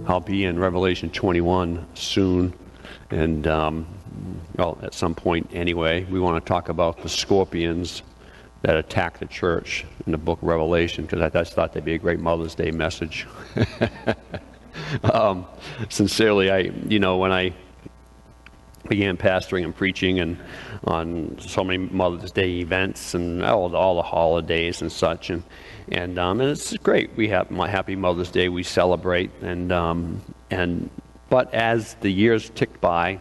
I'll be in Revelation 21 soon, and well, at some point anyway. We want to talk about the scorpions that attack the church in the book of Revelation, because I just thought that'd be a great Mother's Day message. Sincerely, when I began pastoring and preaching and on so many Mother's Day events and all the holidays and such, and it's great. We have my Happy Mother's Day. We celebrate, but as the years ticked by,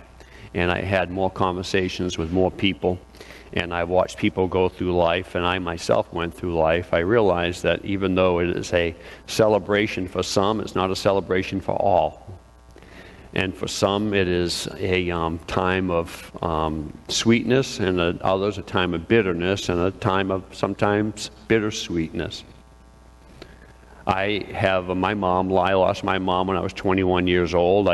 and I had more conversations with more people, and I watched people go through life, and I myself went through life, I realized that even though it is a celebration for some, it's not a celebration for all. And for some, it is a time of sweetness, and others a time of bitterness, and a time of sometimes bittersweetness. I have my mom. I lost my mom when I was 21 years old.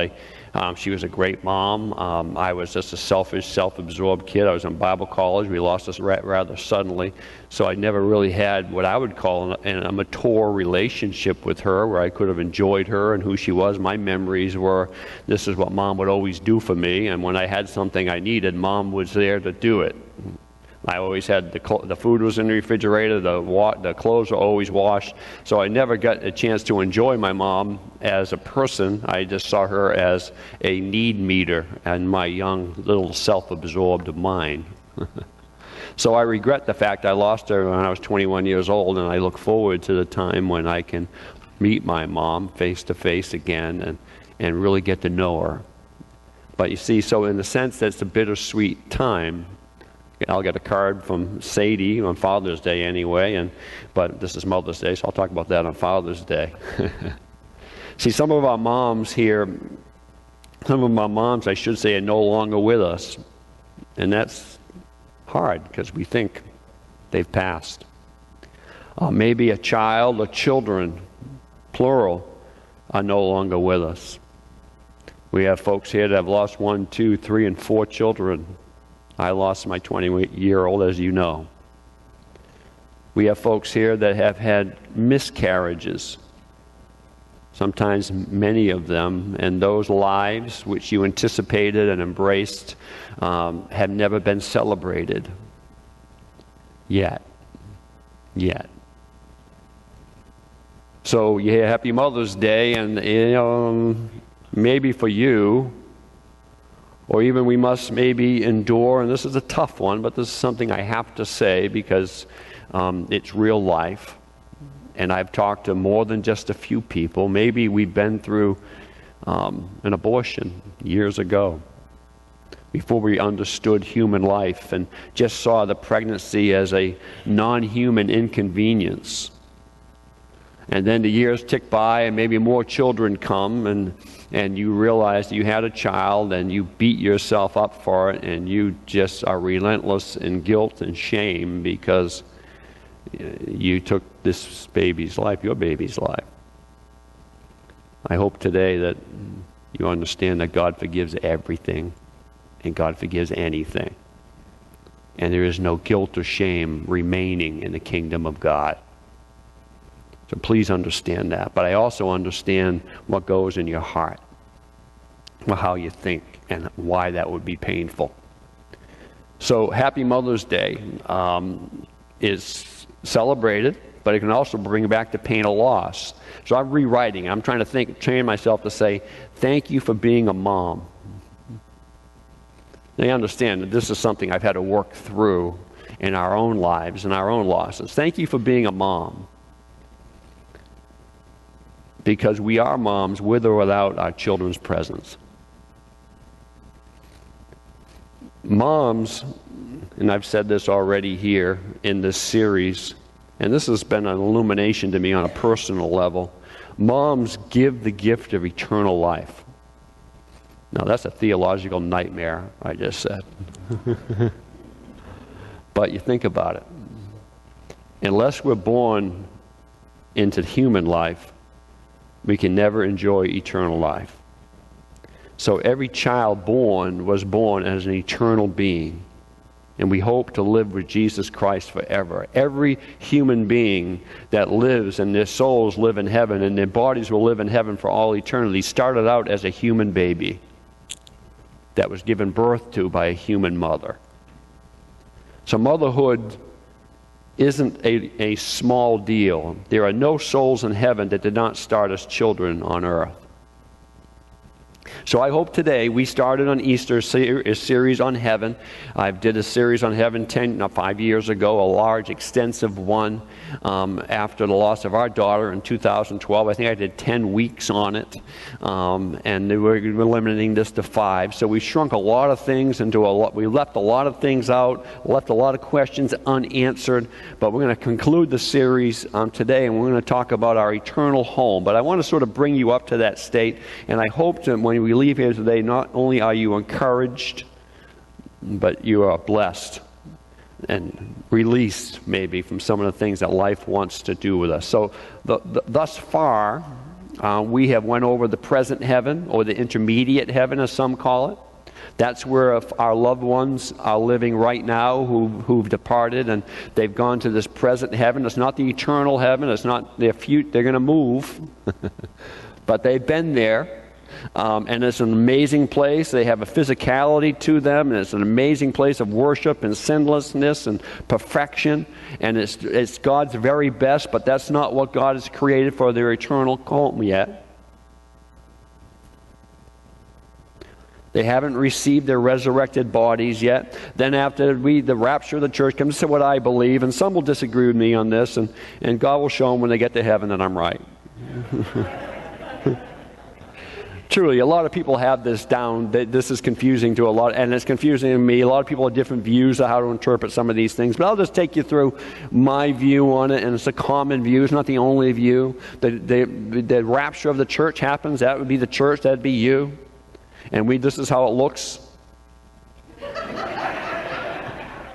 She was a great mom. I was just a selfish, self-absorbed kid. I was in Bible college. We lost us rather suddenly. So I never really had what I would call a mature relationship with her, where I could have enjoyed her and who she was. My memories were, this is what Mom would always do for me. And when I had something I needed, Mom was there to do it. I always had the food was in the refrigerator, the clothes were always washed, so I never got a chance to enjoy my mom as a person. I just saw her as a need meter and my young little self-absorbed mind. So I regret the fact I lost her when I was 21 years old, and I look forward to the time when I can meet my mom face to face again and really get to know her. But you see, so in the sense that's a bittersweet time. I'll get a card from Sadie on Father's Day anyway, but this is Mother's Day, so I'll talk about that on Father's Day. See, some of our moms, I should say, are no longer with us. And that's hard, because we think they've passed. Maybe a child or children, plural, are no longer with us. We have folks here that have lost 1, 2, 3, and 4 children. I lost my 20-year-old, as you know. We have folks here that have had miscarriages, sometimes many of them, and those lives which you anticipated and embraced have never been celebrated yet. So, yeah, Happy Mother's Day, and maybe for you, or even we must maybe endure, and this is a tough one, but this is something I have to say because it's real life. And I've talked to more than just a few people. Maybe we've been through an abortion years ago, before we understood human life and just saw the pregnancy as a non-human inconvenience. And then the years tick by, and maybe more children come, and you realize you had a child, and you beat yourself up for it, and you just are relentless in guilt and shame because you took this baby's life, your baby's life. I hope today that you understand that God forgives everything, and God forgives anything. And there is no guilt or shame remaining in the kingdom of God. So please understand that. But I also understand what goes in your heart, or how you think, and why that would be painful. So Happy Mother's Day is celebrated, but it can also bring back the pain of loss. So I'm rewriting. I'm trying to train myself to say, thank you for being a mom. Now, you understand that this is something I've had to work through in our own lives and our own losses. Thank you for being a mom. Because we are moms with or without our children's presence. Moms, and I've said this already here in this series, and this has been an illumination to me on a personal level, moms give the gift of eternal life. Now that's a theological nightmare, I just said. But you think about it. Unless we're born into human life, we can never enjoy eternal life. So every child born was born as an eternal being. And we hope to live with Jesus Christ forever. Every human being that lives and their souls live in heaven and their bodies will live in heaven for all eternity started out as a human baby that was given birth to by a human mother. So motherhood isn't a small deal. There are no souls in heaven that did not start as children on earth. So I hope today, we started on Easter a series on heaven. I did a series on heaven 5 years ago, a large, extensive one after the loss of our daughter in 2012. I think I did 10 weeks on it, and we're limiting this to 5. So we shrunk a lot of things into a lot. We left a lot of things out, left a lot of questions unanswered, but we're going to conclude the series today, and we're going to talk about our eternal home. But I want to sort of bring you up to that state, and I hope that when we leave here today, not only are you encouraged, but you are blessed and released maybe from some of the things that life wants to do with us. So thus far, we have went over the present heaven, or the intermediate heaven as some call it. That's where our loved ones are living right now who've departed, and they've gone to this present heaven. It's not the eternal heaven. It's not their future. They're going to move, but they've been there. And it's an amazing place. They have a physicality to them, and it's an amazing place of worship and sinlessness and perfection. And it's God's very best, but that's not what God has created for their eternal home yet. They haven't received their resurrected bodies yet. Then after the rapture of the church comes, this is what I believe, and some will disagree with me on this, and God will show them when they get to heaven that I'm right. Truly, a lot of people have this down. This is confusing to a lot, and it's confusing to me. A lot of people have different views of how to interpret some of these things, but I'll just take you through my view on it, and it's a common view. It's not the only view. The rapture of the church happens. That would be the church. That would be you. And this is how it looks.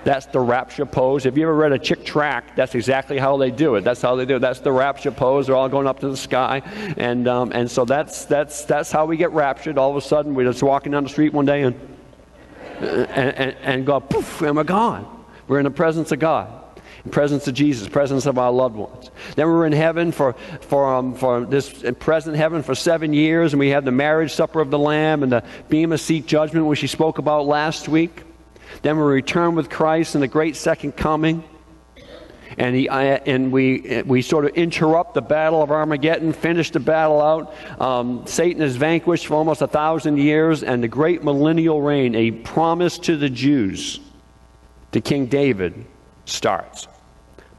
That's the rapture pose. If you ever read a Chick tract, that's exactly how they do it. That's how they do it. That's the rapture pose. They're all going up to the sky, and so that's how we get raptured. All of a sudden, we're just walking down the street one day and go poof, and we're gone. We're in the presence of God, in the presence of Jesus, presence of our loved ones. Then we're in heaven for this present heaven for 7 years, and we have the marriage supper of the Lamb and the Bema Seat judgment, which he spoke about last week. Then we return with Christ in the great second coming, and we sort of interrupt the battle of Armageddon, finish the battle out. Satan is vanquished for almost 1,000 years, and the great millennial reign, a promise to the Jews, to King David, starts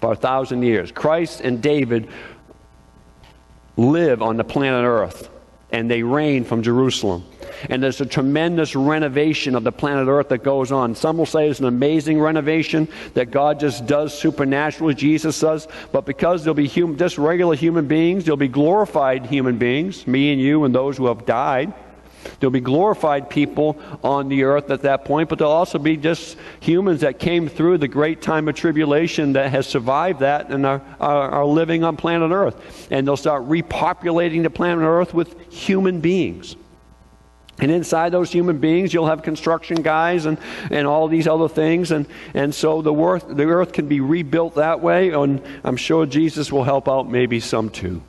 for 1,000 years. Christ and David live on the planet Earth, and they reign from Jerusalem. And there's a tremendous renovation of the planet Earth that goes on. Some will say it's an amazing renovation that God just does supernaturally, Jesus does. But because there'll be just regular human beings, there'll be glorified human beings, me and you and those who have died. There'll be glorified people on the earth at that point, but there'll also be just humans that came through the great time of tribulation that has survived that and are living on planet Earth. And they'll start repopulating the planet Earth with human beings. And inside those human beings, you'll have construction guys and all these other things. And so the earth can be rebuilt that way, and I'm sure Jesus will help out maybe some too.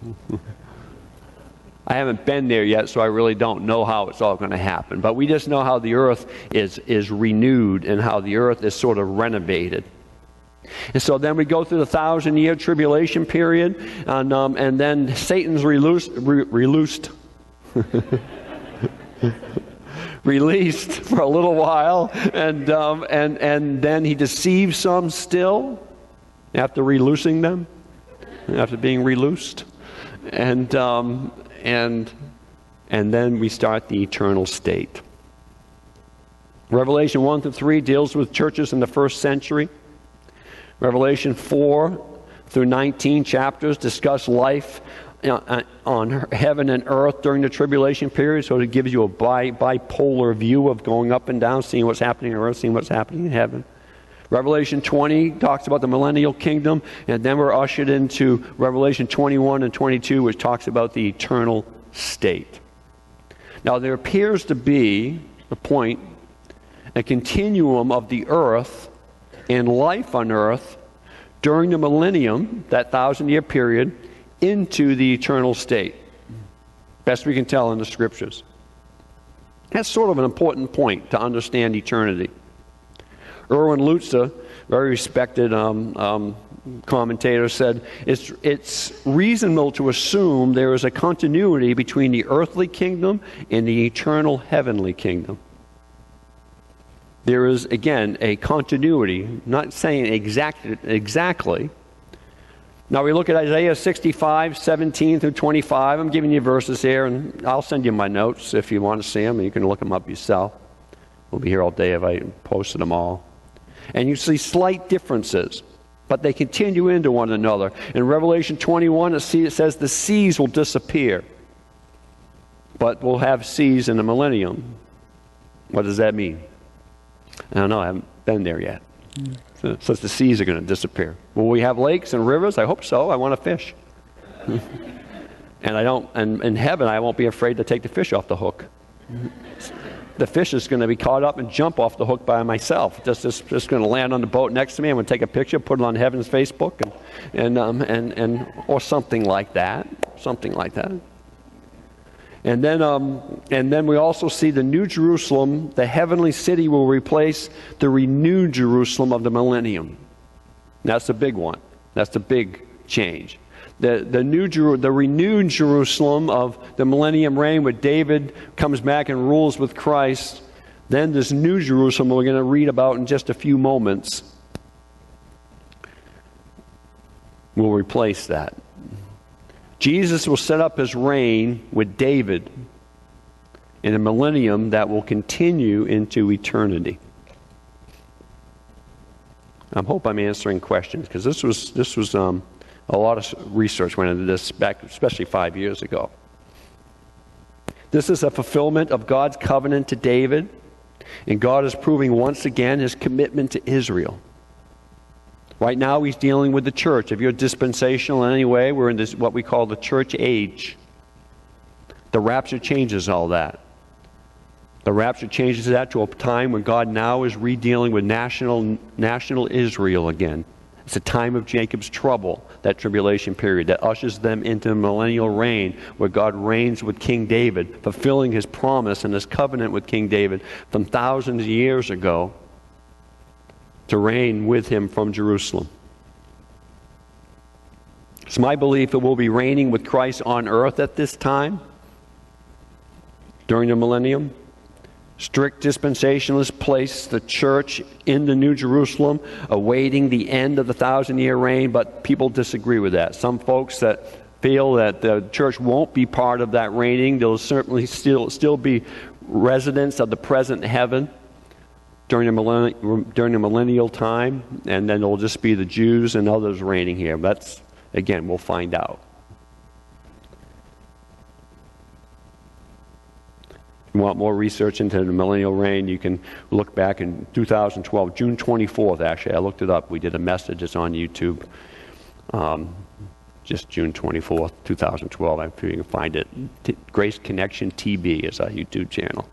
I haven't been there yet, so I really don't know how it's all going to happen. But we just know how the earth is renewed and how the earth is sort of renovated. And so then we go through the 1,000-year tribulation period, and then Satan's released for a little while, and then he deceives some still after releasing them, after being released, and then we start the eternal state. Revelation 1-3 deals with churches in the first century. Revelation 4-19 chapters discuss life on heaven and earth during the tribulation period, so it gives you a bipolar view of going up and down, seeing what's happening on earth, seeing what's happening in heaven. Revelation 20 talks about the millennial kingdom, and then we're ushered into Revelation 21 and 22, which talks about the eternal state. Now, there appears to be a continuum of the earth and life on earth during the millennium, that 1,000-year period, into the eternal state. Best we can tell in the scriptures. That's sort of an important point to understand eternity. Erwin Lutzer, very respected commentator, said, it's reasonable to assume there is a continuity between the earthly kingdom and the eternal heavenly kingdom. There is, again, a continuity, not saying exactly. Now we look at Isaiah 65, 17 through 25. I'm giving you verses here, and I'll send you my notes if you want to see them, and you can look them up yourself. We'll be here all day if I posted them all. And you see slight differences, but they continue into one another. In Revelation 21, it says the seas will disappear, but we'll have seas in the millennium. What does that mean? I don't know. I haven't been there yet. So the seas are going to disappear. Will we have lakes and rivers? I hope so. I want to fish. And in heaven, I won't be afraid to take the fish off the hook. The fish is going to be caught up and jump off the hook by myself. Just going to land on the boat next to me. I'm going to take a picture, put it on Heaven's Facebook, or something like that. Something like that. And then we also see the New Jerusalem, the heavenly city, will replace the renewed Jerusalem of the millennium. That's the big one. That's the big change. The renewed Jerusalem of the millennium reign, where David comes back and rules with Christ. Then this new Jerusalem we're going to read about in just a few moments will replace that. Jesus will set up his reign with David in a millennium that will continue into eternity. I hope I'm answering questions, because this was a lot of research went into this back, especially 5 years ago. This is a fulfillment of God's covenant to David, and God is proving once again his commitment to Israel. Right now, he's dealing with the church. If you're dispensational in any way, we're in this what we call the church age. The rapture changes all that. The rapture changes that to a time when God now is redealing with national Israel again. It's a time of Jacob's trouble, that tribulation period, that ushers them into the millennial reign, where God reigns with King David, fulfilling his promise and his covenant with King David from thousands of years ago, to reign with him from Jerusalem. It's my belief that we'll be reigning with Christ on earth at this time, during the millennium. Strict dispensationalists place the church in the New Jerusalem, awaiting the end of the 1,000-year reign, but people disagree with that. Some folks that feel that the church won't be part of that reigning, they'll certainly still be residents of the present heaven during the millennial time, and then it'll just be the Jews and others reigning here. That's, again, we'll find out. If you want more research into the millennial reign, you can look back in 2012, June 24th, actually. I looked it up. We did a message. It's on YouTube. Just June 24th, 2012. I'm sure you can find it. Grace Connection TV is our YouTube channel.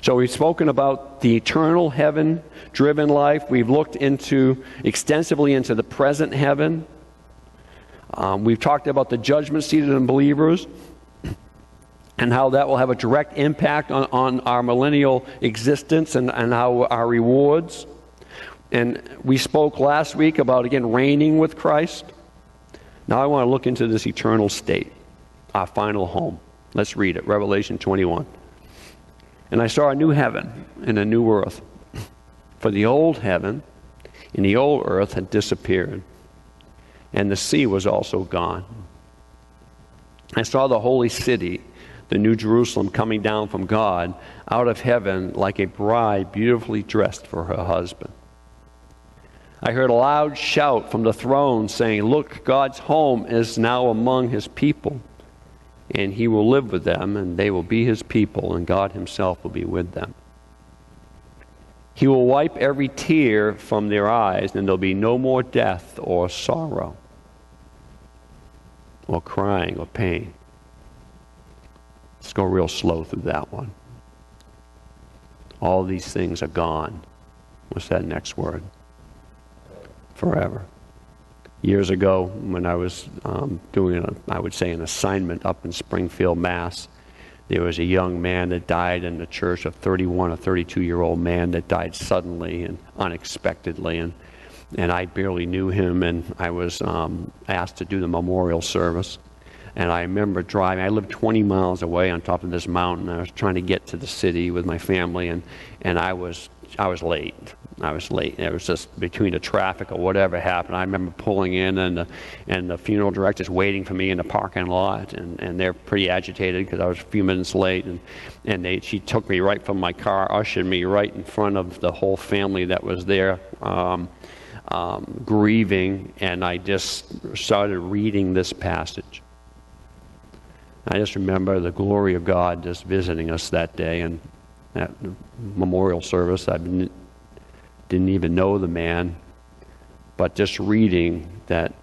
So we've spoken about the eternal heaven-driven life. We've looked extensively into the present heaven. We've talked about the judgment seat of the believers and how that will have a direct impact on our millennial existence and how our rewards. And we spoke last week about, again, reigning with Christ. Now I want to look into this eternal state, our final home. Let's read it, Revelation 21. And I saw a new heaven and a new earth, for the old heaven and the old earth had disappeared, and the sea was also gone. I saw the holy city, the New Jerusalem, coming down from God out of heaven like a bride beautifully dressed for her husband. I heard a loud shout from the throne saying, "Look, God's home is now among his people. And he will live with them, and they will be his people, and God himself will be with them. He will wipe every tear from their eyes, and there'll be no more death or sorrow or crying or pain." Let's go real slow through that one. All these things are gone. What's that next word? forever. Years ago, when I was doing, I would say, an assignment up in Springfield, Mass., there was a young man that died in the church, a 31 or 32-year-old man that died suddenly and unexpectedly, and I barely knew him, and I was asked to do the memorial service. And I remember driving. I lived 20 miles away on top of this mountain. I was trying to get to the city with my family, and I was late. I was late. It was just between the traffic or whatever happened. I remember pulling in, and the funeral director's waiting for me in the parking lot, and they're pretty agitated because I was a few minutes late. And she took me right from my car, ushered me right in front of the whole family that was there, grieving, and I just started reading this passage. I just remember the glory of God just visiting us that day, and at the memorial service. I didn't even know the man, but just reading that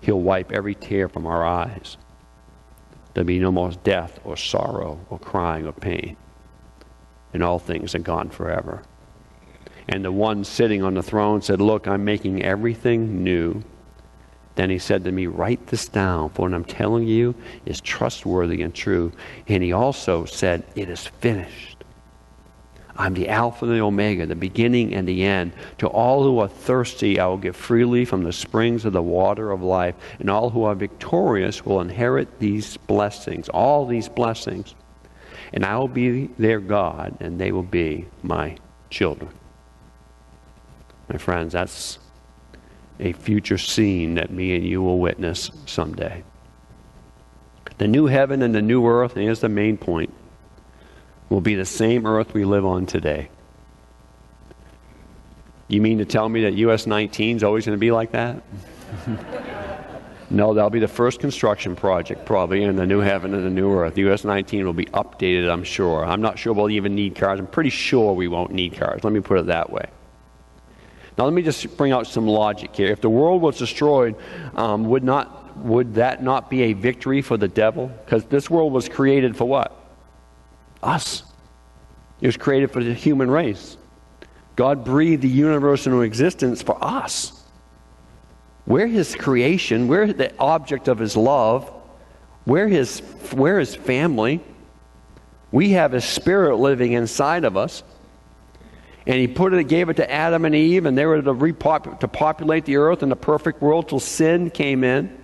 he'll wipe every tear from our eyes. There'll be no more death or sorrow or crying or pain, and all things are gone forever. And the one sitting on the throne said, "Look, I'm making everything new." Then he said to me, "Write this down, for what I'm telling you is trustworthy and true." And he also said, "It is finished. I'm the Alpha and the Omega, the beginning and the end. To all who are thirsty, I will give freely from the springs of the water of life. And all who are victorious will inherit these blessings, all these blessings. And I will be their God, and they will be my children." My friends, that's a future scene that me and you will witness someday. The new heaven and the new earth, and here's the main point, will be the same earth we live on today. You mean to tell me that US 19 is always going to be like that? No, that'll be the first construction project probably in the new heaven and the new earth. US 19 will be updated, I'm sure. I'm not sure we'll even need cars. I'm pretty sure we won't need cars. Let me put it that way. Now let me just bring out some logic here. If the world was destroyed, would that not be a victory for the devil? Because this world was created for what? Us. It was created for the human race. God breathed the universe into existence for us. We're His creation. We're the object of His love. We're His family. We have His Spirit living inside of us. And He gave it to Adam and Eve, and they were to populate the earth in the perfect world till sin came in.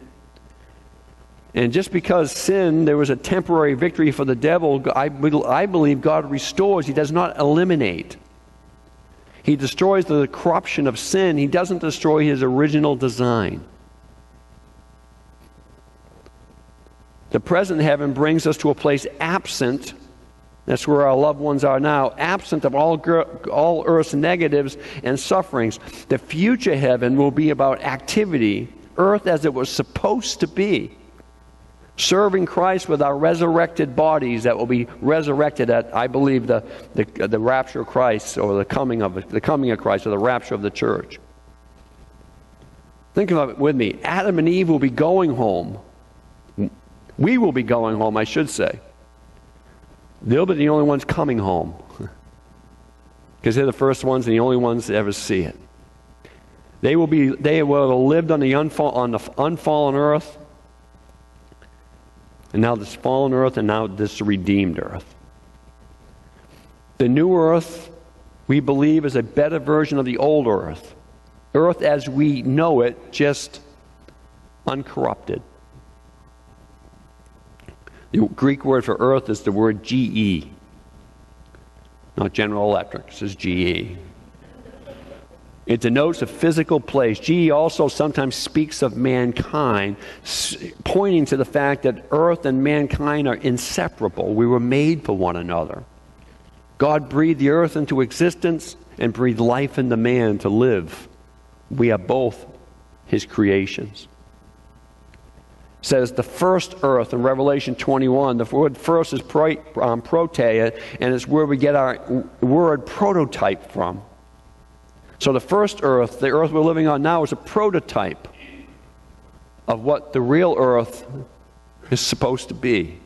And just because sin, there was a temporary victory for the devil, I believe God restores. He does not eliminate. He destroys the corruption of sin. He doesn't destroy His original design. The present heaven brings us to a place absent. That's where our loved ones are now, absent of all earth's negatives and sufferings. The future heaven will be about activity, earth as it was supposed to be, serving Christ with our resurrected bodies that will be resurrected at, I believe, the rapture of Christ, or the coming of Christ, or the rapture of the church. Think of it with me. Adam and Eve will be going home. We will be going home, I should say. They'll be the only ones coming home, because they're the first ones and the only ones to ever see it. They will have lived on the unfallen earth, and now this fallen earth, and now this redeemed earth. The new earth, we believe, is a better version of the old earth. Earth as we know it, just uncorrupted. The Greek word for earth is the word GE. Not General Electric, it says GE. It denotes a physical place. GE also sometimes speaks of mankind, pointing to the fact that earth and mankind are inseparable. We were made for one another. God breathed the earth into existence and breathed life into man to live. We are both His creations. Says the first earth in Revelation 21. The word first is protea, and it's where we get our word prototype from. So the first earth, the earth we're living on now, is a prototype of what the real earth is supposed to be.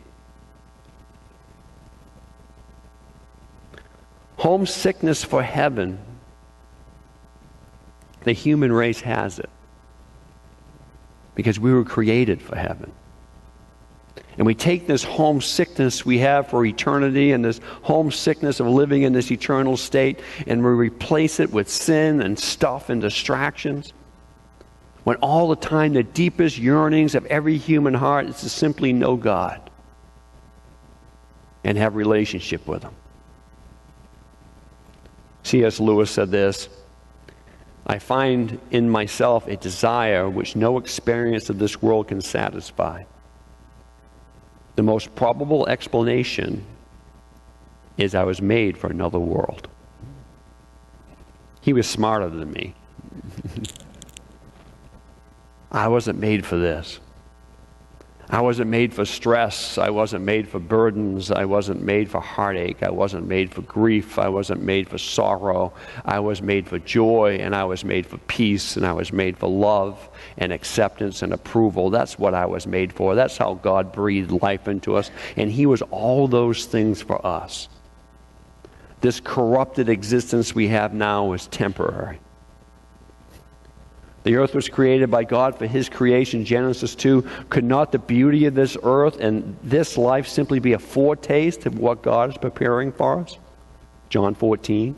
Homesickness for heaven. the human race has it. Because we were created for heaven. And we take this homesickness we have for eternity and this homesickness of living in this eternal state, and we replace it with sin and stuff and distractions. When all the time the deepest yearnings of every human heart is to simply know God and have relationship with Him. C.S. Lewis said this, "I find in myself a desire which no experience of this world can satisfy. The most probable explanation is I was made for another world." He was smarter than me. I wasn't made for this. I wasn't made for stress. I wasn't made for burdens. I wasn't made for heartache. I wasn't made for grief. I wasn't made for sorrow. I was made for joy, and I was made for peace, and I was made for love and acceptance and approval. That's what I was made for. That's how God breathed life into us, and He was all those things for us. This corrupted existence we have now is temporary. The earth was created by God for His creation, Genesis 2. Could not the beauty of this earth and this life simply be a foretaste of what God is preparing for us? John 14.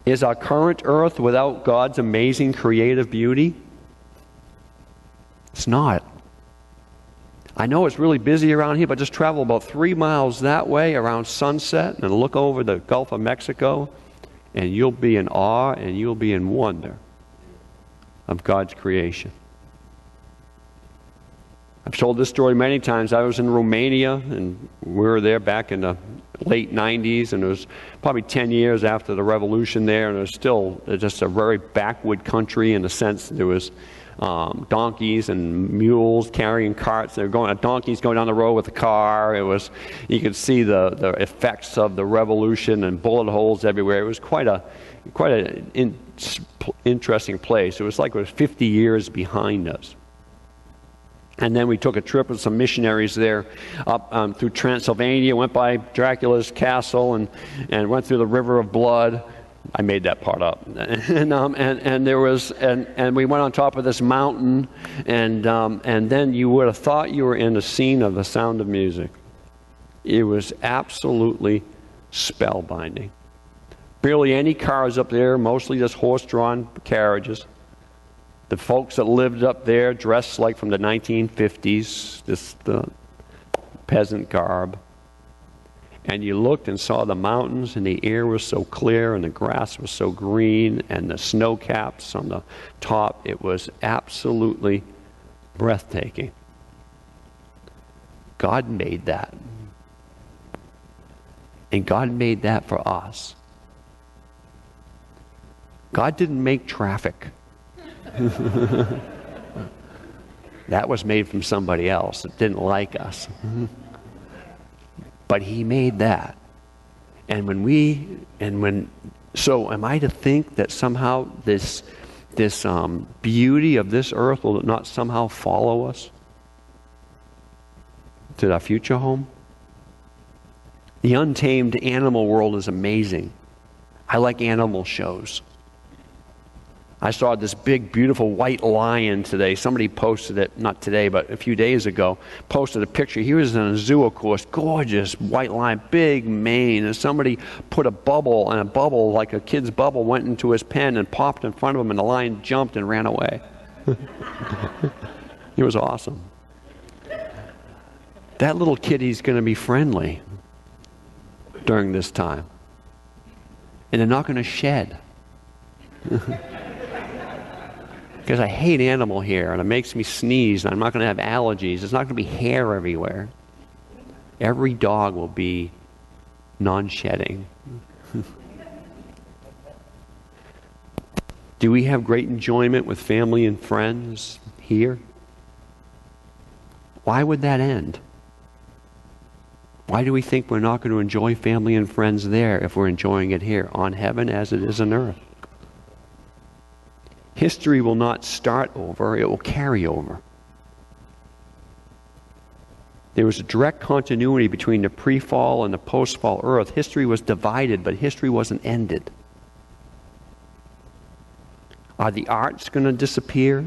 Is our current earth without God's amazing creative beauty? It's not. I know it's really busy around here, but just travel about 3 miles that way around sunset and look over the Gulf of Mexico, and you'll be in awe and you'll be in wonder of God's creation. I've told this story many times. I was in Romania, and we were there back in the late 90s, and it was probably 10 years after the revolution there, and it was still just a very backward country in the sense there was donkeys and mules carrying carts. They were going, donkeys going down the road with a car. It was, you could see the effects of the revolution and bullet holes everywhere. It was quite an interesting place. It was like it was 50 years behind us. And then we took a trip with some missionaries there up through Transylvania, went by Dracula's castle, and went through the River of Blood. I made that part up. And there was, and we went on top of this mountain, and then you would have thought you were in a scene of The Sound of Music. It was absolutely spellbinding. Barely any cars up there, mostly just horse-drawn carriages. The folks that lived up there dressed like from the 1950s, the peasant garb. And you looked and saw the mountains, and the air was so clear, and the grass was so green, and the snow caps on the top. It was absolutely breathtaking. God made that. And God made that for us. God didn't make traffic. That was made from somebody else that didn't like us. But He made that. So am I to think that somehow this beauty of this earth will not somehow follow us to our future home? The untamed animal world is amazing. I like animal shows. I saw this big, beautiful white lion today. Somebody posted it, not today, but a few days ago, posted a picture. He was in a zoo, of course, gorgeous white lion, big mane, and somebody put a bubble, and a bubble, like a kid's bubble, went into his pen and popped in front of him, and the lion jumped and ran away. It was awesome. That little kitty's going to be friendly during this time. And they're not going to shed. Because I hate animal hair, and it makes me sneeze, and I'm not going to have allergies. There's not going to be hair everywhere. Every dog will be non-shedding. Do we have great enjoyment with family and friends here? Why would that end? Why do we think we're not going to enjoy family and friends there if we're enjoying it here on heaven as it is on earth? History will not start over, it will carry over. There was a direct continuity between the pre-fall and the post-fall earth. History was divided, but history wasn't ended. Are the arts going to disappear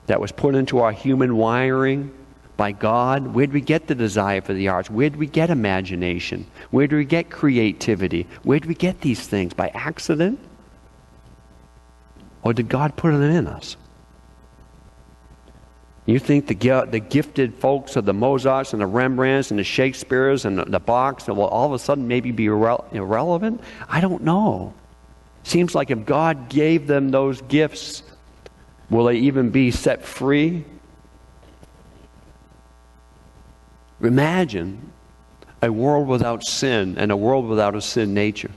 that was put into our human wiring by God? Where did we get the desire for the arts? Where did we get imagination? Where did we get creativity? Where did we get these things? By accident? Or did God put it in us? You think the gifted folks of the Mozarts and the Rembrandts and the Shakespeares and the Bachs will all of a sudden maybe be irrelevant? I don't know. Seems like if God gave them those gifts, will they even be set free? Imagine a world without sin and a world without a sin nature.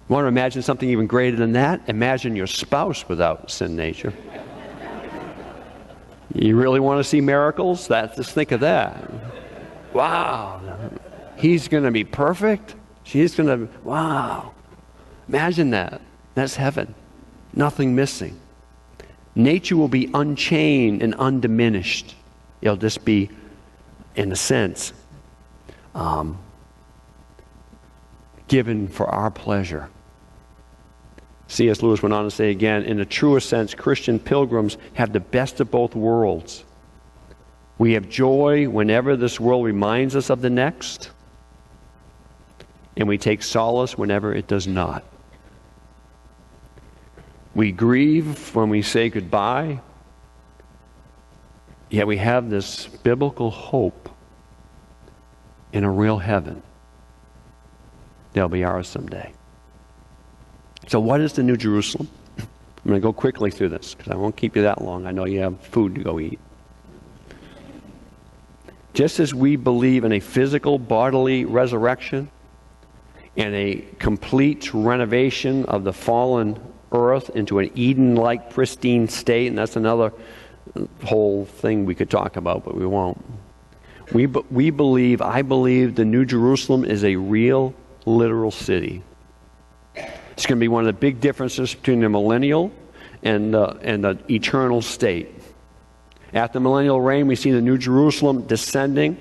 You want to imagine something even greater than that? Imagine your spouse without sin nature. You really want to see miracles? Just think of that. Wow. He's going to be perfect. She's going to, wow. Imagine that. That's heaven. Nothing missing. Nature will be unchained and undiminished. It'll just be, in a sense, given for our pleasure. C.S. Lewis went on to say again, in the truest sense, Christian pilgrims have the best of both worlds. We have joy whenever this world reminds us of the next, and we take solace whenever it does not. We grieve when we say goodbye, yet we have this biblical hope in a real heaven. They'll be ours someday. So what is the New Jerusalem? I'm going to go quickly through this because I won't keep you that long. I know you have food to go eat. Just as we believe in a physical bodily resurrection and a complete renovation of the fallen earth into an Eden-like pristine state, and that's another whole thing we could talk about, but we won't. I believe the New Jerusalem is a real, literal city. It's going to be one of the big differences between the millennial and the eternal state. After the millennial reign, we see the New Jerusalem descending.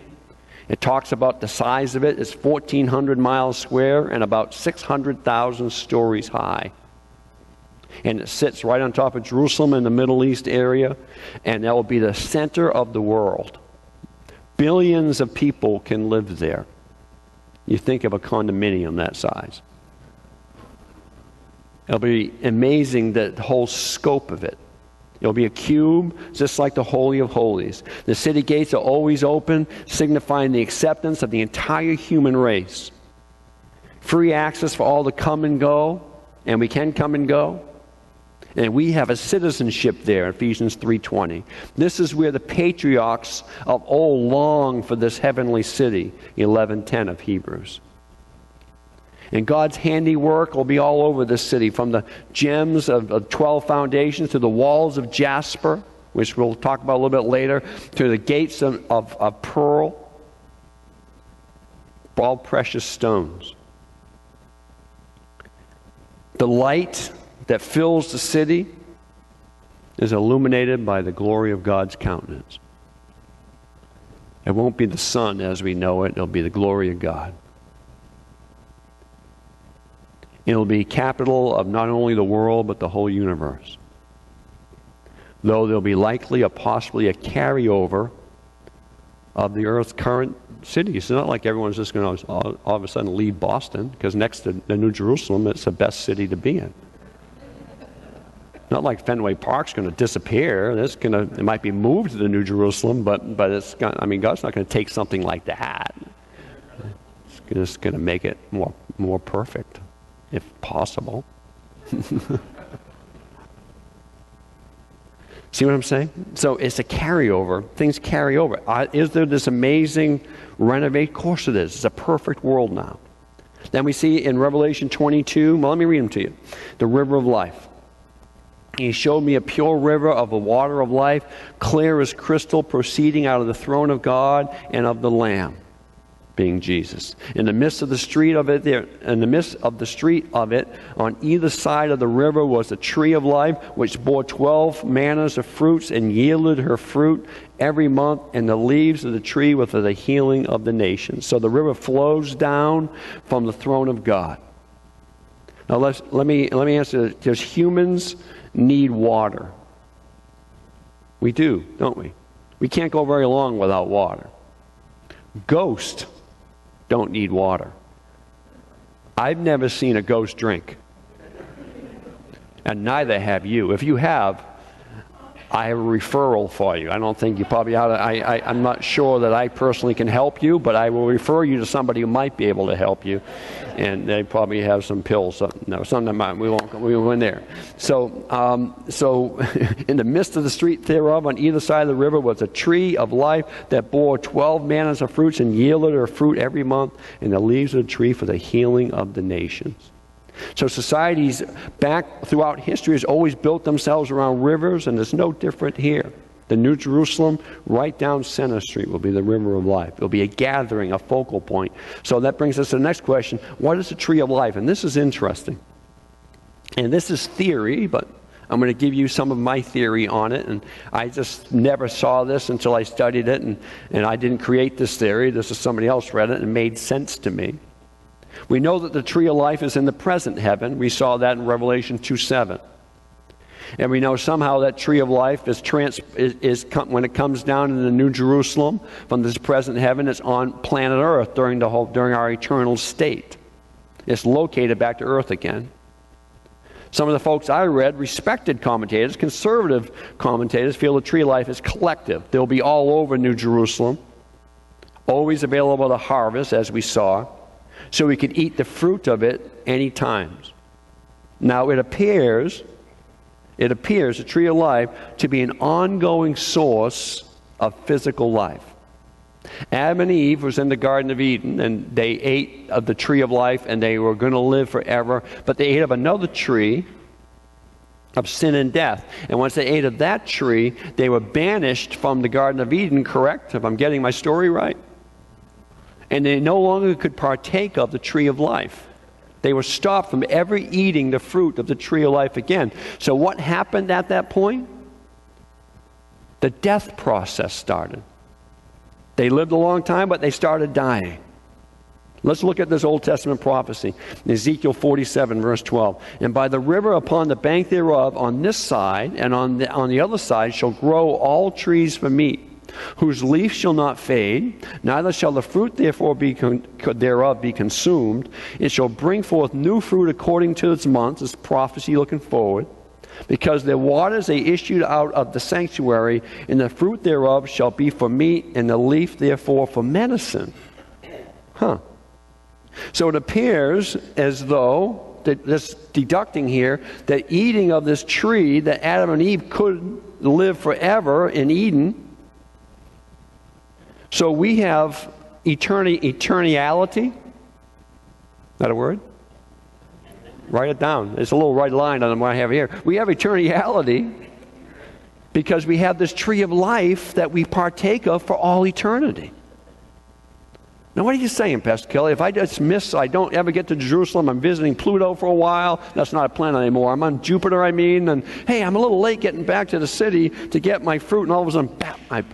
It talks about the size of it. It's 1,400 miles square and about 600,000 stories high. And it sits right on top of Jerusalem in the Middle East area, and that will be the center of the world. Billions of people can live there. You think of a condominium that size. It'll be amazing, the whole scope of it. It'll be a cube, just like the Holy of Holies. The city gates are always open, signifying the acceptance of the entire human race. Free access for all to come and go, and we can come and go. And we have a citizenship there, Ephesians 3:20. This is where the patriarchs of old longed for this heavenly city, 11:10 of Hebrews. And God's handiwork will be all over this city, from the gems of 12 foundations to the walls of jasper, which we'll talk about a little bit later, to the gates of pearl, all precious stones. The light that fills the city is illuminated by the glory of God's countenance. It won't be the sun as we know it, it'll be the glory of God. It'll be capital of not only the world, but the whole universe. Though there'll be likely possibly a carryover of the Earth's current cities. It's not like everyone's just going to all of a sudden leave Boston, because next to the New Jerusalem, it's the best city to be in. Not like Fenway Park's going to disappear. It might be moved to the New Jerusalem, but it's God's not going to take something like that. It's just going to make it more perfect, if possible. See what I'm saying? So it's a carryover. Things carry over. Is there this amazing renovation? Of course it is. It's a perfect world now. Then we see in Revelation 22, well, let me read them to you. The river of life. He showed me a pure river of the water of life, clear as crystal, proceeding out of the throne of God and of the Lamb, being Jesus. In the midst of the street of it, on either side of the river was a tree of life, which bore 12 manners of fruits and yielded her fruit every month, and the leaves of the tree were for the healing of the nations. So the river flows down from the throne of God. Now let me answer this. Does humans need water? We do, don't we? We can't go very long without water. Ghosts don't need water. I've never seen a ghost drink. And neither have you. If you have, I have a referral for you. I don't think you probably ought to. I'm not sure that I personally can help you, but I will refer you to somebody who might be able to help you. And they probably have some pills. No, some of them we won't go in there. So in the midst of the street thereof, on either side of the river, was a tree of life that bore 12 manners of fruits and yielded her fruit every month, and the leaves of the tree for the healing of the nations. So societies back throughout history has always built themselves around rivers, and it's no different here. The New Jerusalem, right down Center Street, will be the river of life. It'll be a gathering, a focal point. So that brings us to the next question. What is the tree of life? And this is interesting. And this is theory, but I'm going to give you some of my theory on it. And I just never saw this until I studied it. And I didn't create this theory. This is somebody else read it and it made sense to me. We know that the tree of life is in the present heaven. We saw that in Revelation 2:7. And we know somehow that tree of life is when it comes down in the New Jerusalem from this present heaven, it's on planet Earth during our eternal state. It's located back to Earth again. Some of the folks I read, respected commentators, conservative commentators, feel the tree of life is collective. They'll be all over New Jerusalem, always available to harvest, as we saw, so we could eat the fruit of it any time. Now it appears the tree of life to be an ongoing source of physical life. Adam and Eve was in the Garden of Eden, and they ate of the tree of life, and they were going to live forever, but they ate of another tree of sin and death. And once they ate of that tree, they were banished from the Garden of Eden, correct? If I'm getting my story right? And they no longer could partake of the tree of life. They were stopped from ever eating the fruit of the tree of life again. So what happened at that point? The death process started. They lived a long time, but they started dying. Let's look at this Old Testament prophecy. Ezekiel 47, verse 12. And by the river upon the bank thereof, on this side and on the other side, shall grow all trees for meat, whose leaf shall not fade, neither shall the fruit thereof be consumed. It shall bring forth new fruit according to its months. It's prophecy looking forward. Because the waters they issued out of the sanctuary, and the fruit thereof shall be for meat, and the leaf therefore for medicine. So it appears as though, this deducting here, that eating of this tree, that Adam and Eve could live forever in Eden. So we have eternality. Is that a word? Write it down. It's a little right line on what I have here. We have eternality because we have this tree of life that we partake of for all eternity. Now, what are you saying, Pastor Kelley? If I just I don't ever get to Jerusalem, I'm visiting Pluto for a while, that's not a plan anymore. I'm on Jupiter, and hey, I'm a little late getting back to the city to get my fruit, and all of a sudden, bam,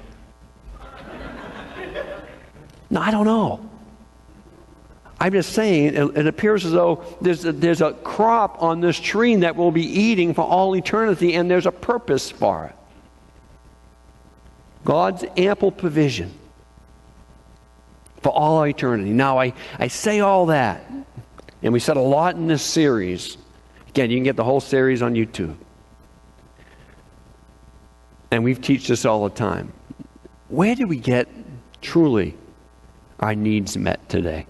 No, I don't know. I'm just saying, it appears as though there's a crop on this tree that we'll be eating for all eternity, and there's a purpose for it. God's ample provision for all eternity. Now, I say all that, and we said a lot in this series. Again, you can get the whole series on YouTube. And we've taught this all the time. Where do we get truly our needs met today?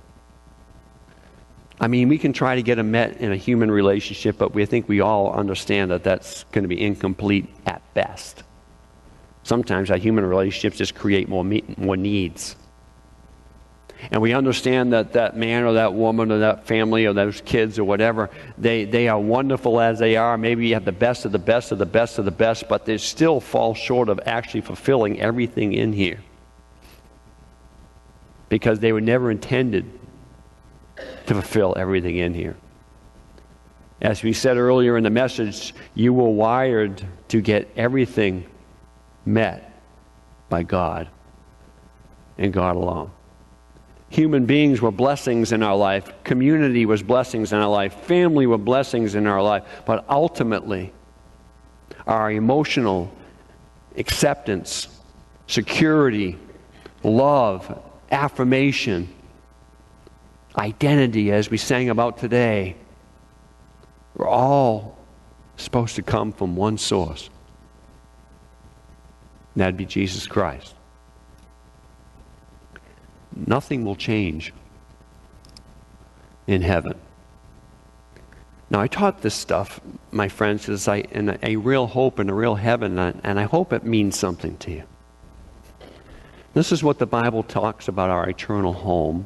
I mean, we can try to get them met in a human relationship, but I think we all understand that that's going to be incomplete at best. Sometimes our human relationships just create more needs. And we understand that that man or that woman or that family or those kids or whatever, they are wonderful as they are. Maybe you have the best of the best of the best of the best, but they still fall short of actually fulfilling everything in here. Because they were never intended to fulfill everything in here. As we said earlier in the message, you were wired to get everything met by God and God alone. Human beings were blessings in our life. Community was blessings in our life. Family were blessings in our life. But ultimately, our emotional acceptance, security, love, affirmation, identity, as we sang about today, we're all supposed to come from one source. And that'd be Jesus Christ. Nothing will change in heaven. Now, I taught this stuff, my friends, as in a real hope and a real heaven, and I hope it means something to you. This is what the Bible talks about our eternal home.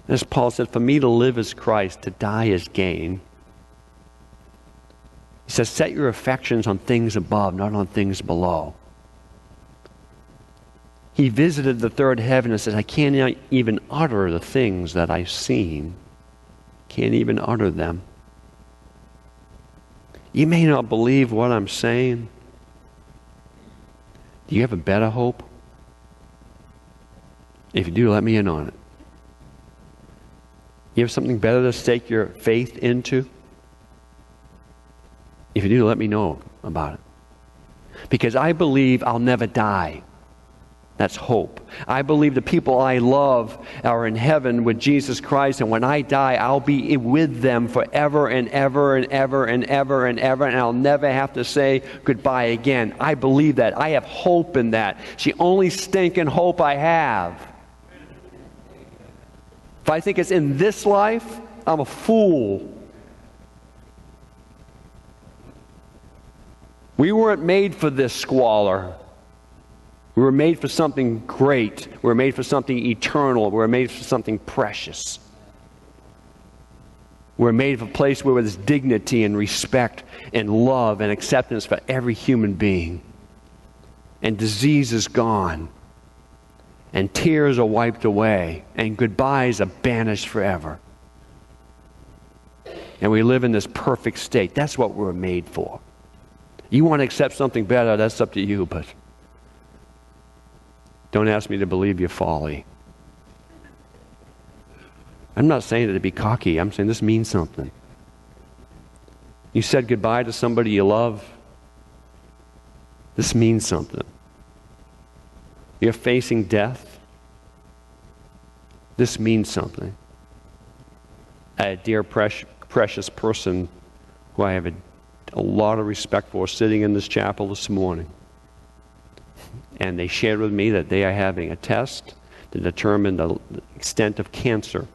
As Paul said, for me to live is Christ, to die is gain. He says, set your affections on things above, not on things below. He visited the third heaven and says, I can't even utter the things that I've seen. Can't even utter them. You may not believe what I'm saying. Do you have a better hope? If you do, let me in on it. You have something better to stake your faith into? If you do, let me know about it. Because I believe I'll never die. That's hope. I believe the people I love are in heaven with Jesus Christ, and when I die, I'll be with them forever and ever and ever and ever and ever, and I'll never have to say goodbye again. I believe that. I have hope in that. It's the only stinking hope I have. If I think it's in this life, I'm a fool. We weren't made for this squalor. We were made for something great. We were made for something eternal. We were made for something precious. We were made for a place where there's dignity and respect and love and acceptance for every human being. And disease is gone. And tears are wiped away. And goodbyes are banished forever. And we live in this perfect state. That's what we're made for. You want to accept something better, that's up to you, but don't ask me to believe your folly. I'm not saying it to be cocky. I'm saying this means something. You said goodbye to somebody you love. This means something. You're facing death. This means something. A dear, precious person who I have a lot of respect for sitting in this chapel this morning. And they shared with me that they are having a test to determine the extent of cancer.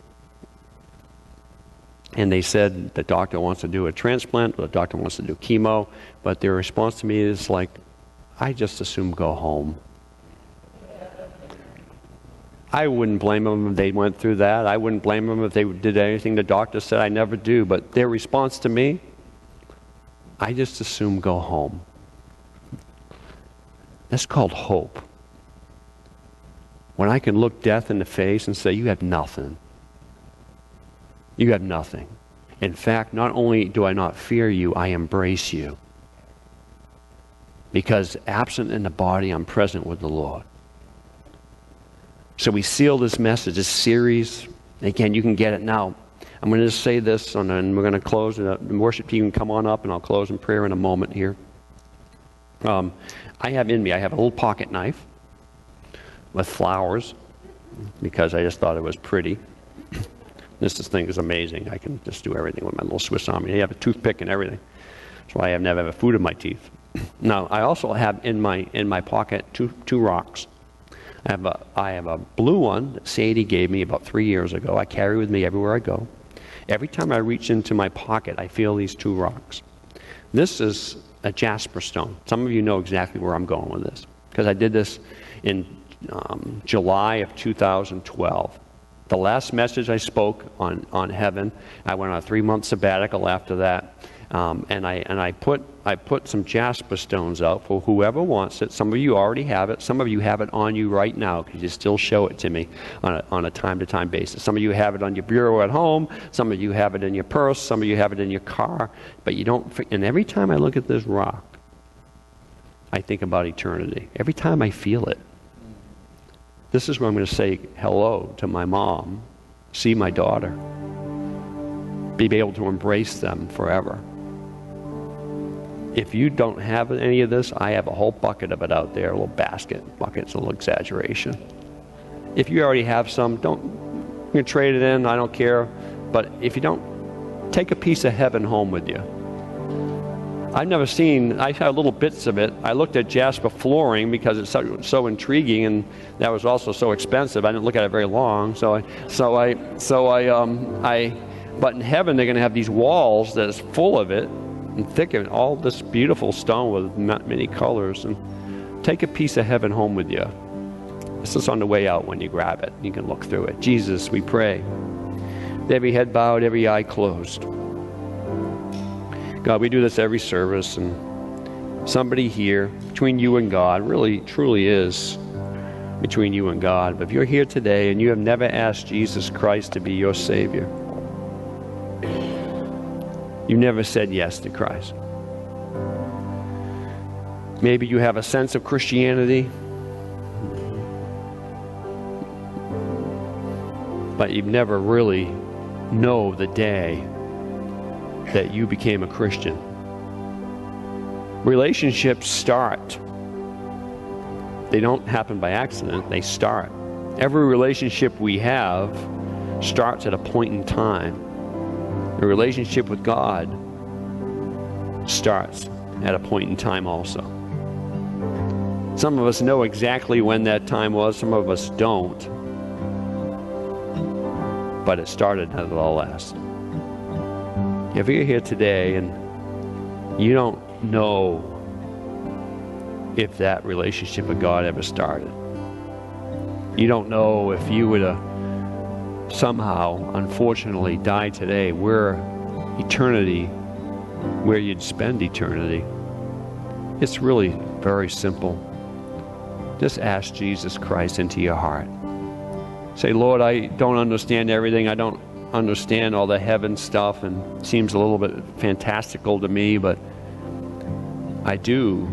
And they said the doctor wants to do a transplant, or the doctor wants to do chemo, but their response to me is like, I just assume go home. I wouldn't blame them if they went through that. I wouldn't blame them if they did anything the doctor said I never do. But their response to me, I just assume go home. That's called hope. When I can look death in the face and say, you have nothing. You have nothing. In fact, not only do I not fear you, I embrace you. Because absent in the body, I'm present with the Lord. So we seal this message, this series. Again, you can get it now. I'm going to just say this, and then we're going to close. The worship team can come on up, and I'll close in prayer in a moment here. I have a little pocket knife with flowers because I just thought it was pretty. This thing is amazing. I can just do everything with my little Swiss Army. I have a toothpick and everything. That's why I never have food in my teeth. Now, I also have in my pocket two rocks. I have a blue one that Sadie gave me about 3 years ago. I carry with me everywhere I go. Every time I reach into my pocket, I feel these two rocks. This is a jasper stone. Some of you know exactly where I'm going with this because I did this in July of 2012. The last message I spoke on heaven, I went on a 3-month sabbatical after that, and I put some jasper stones out for whoever wants it. Some of you already have it. Some of you have it on you right now because you still show it to me on a time-to-time basis. Some of you have it on your bureau at home. Some of you have it in your purse. Some of you have it in your car. But you don't. And every time I look at this rock, I think about eternity. Every time I feel it. This is where I'm going to say hello to my mom, see my daughter, be able to embrace them forever. If you don't have any of this, I have a whole bucket of it out there, a little basket. Bucket's a little exaggeration. If you already have some, you can trade it in, I don't care. But if you don't, take a piece of heaven home with you. I've never seen, I had little bits of it. I looked at jasper flooring because it's so intriguing, and that was also so expensive. I didn't look at it very long. But in heaven they're going to have these walls that is full of it, and thick of it, all this beautiful stone with many colors. And take a piece of heaven home with you. It's just on the way out when you grab it. You can look through it. Jesus, we pray. With every head bowed, every eye closed. God, we do this every service, and somebody here, between you and God, really, truly is between you and God. But if you're here today and you have never asked Jesus Christ to be your Savior, you never said yes to Christ. Maybe you have a sense of Christianity, but you've never really know the day that you became a Christian. Relationships start. They don't happen by accident, they start. Every relationship we have starts at a point in time. The relationship with God starts at a point in time also. Some of us know exactly when that time was, some of us don't. But it started nevertheless. If you're here today and you don't know if that relationship with God ever started, you don't know if you would have somehow, unfortunately, died today, where you'd spend eternity, it's really very simple. Just ask Jesus Christ into your heart. Say, Lord, I don't understand everything. I don't understand all the heaven stuff, and it seems a little bit fantastical to me, but I do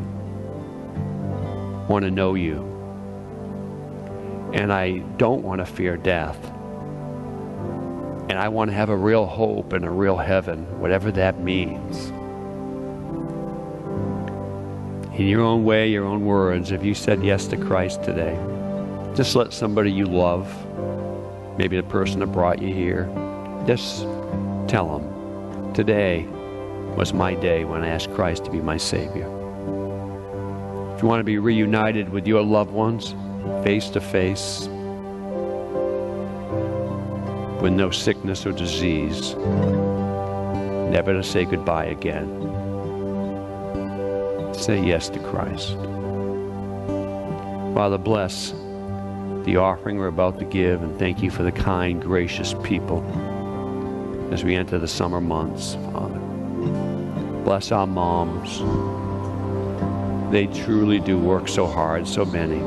want to know you. And I don't want to fear death. And I want to have a real hope and a real heaven, whatever that means. In your own way, your own words, if you said yes to Christ today, just let somebody you love, maybe the person that brought you here, just tell them, today was my day when I asked Christ to be my Savior. If you want to be reunited with your loved ones, face to face, with no sickness or disease, never to say goodbye again, say yes to Christ. Father, bless the offering we're about to give, and thank you for the kind, gracious people as we enter the summer months, Father. Bless our moms. They truly do work so hard, so many.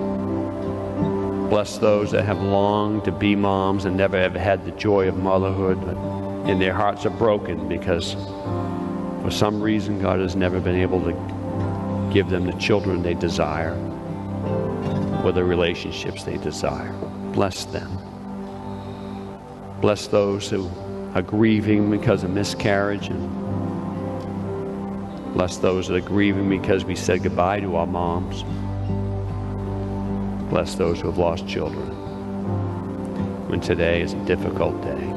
Bless those that have longed to be moms and never have had the joy of motherhood, and their hearts are broken because for some reason God has never been able to give them the children they desire or the relationships they desire. Bless them. Bless those who are grieving because of miscarriage, and bless those that are grieving because we said goodbye to our moms. Bless those who have lost children when today is a difficult day.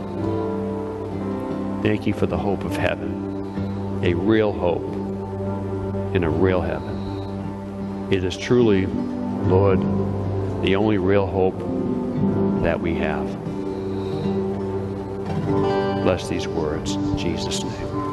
Thank you for the hope of heaven, a real hope in a real heaven. It is truly, Lord, the only real hope that we have. Bless these words in Jesus' name.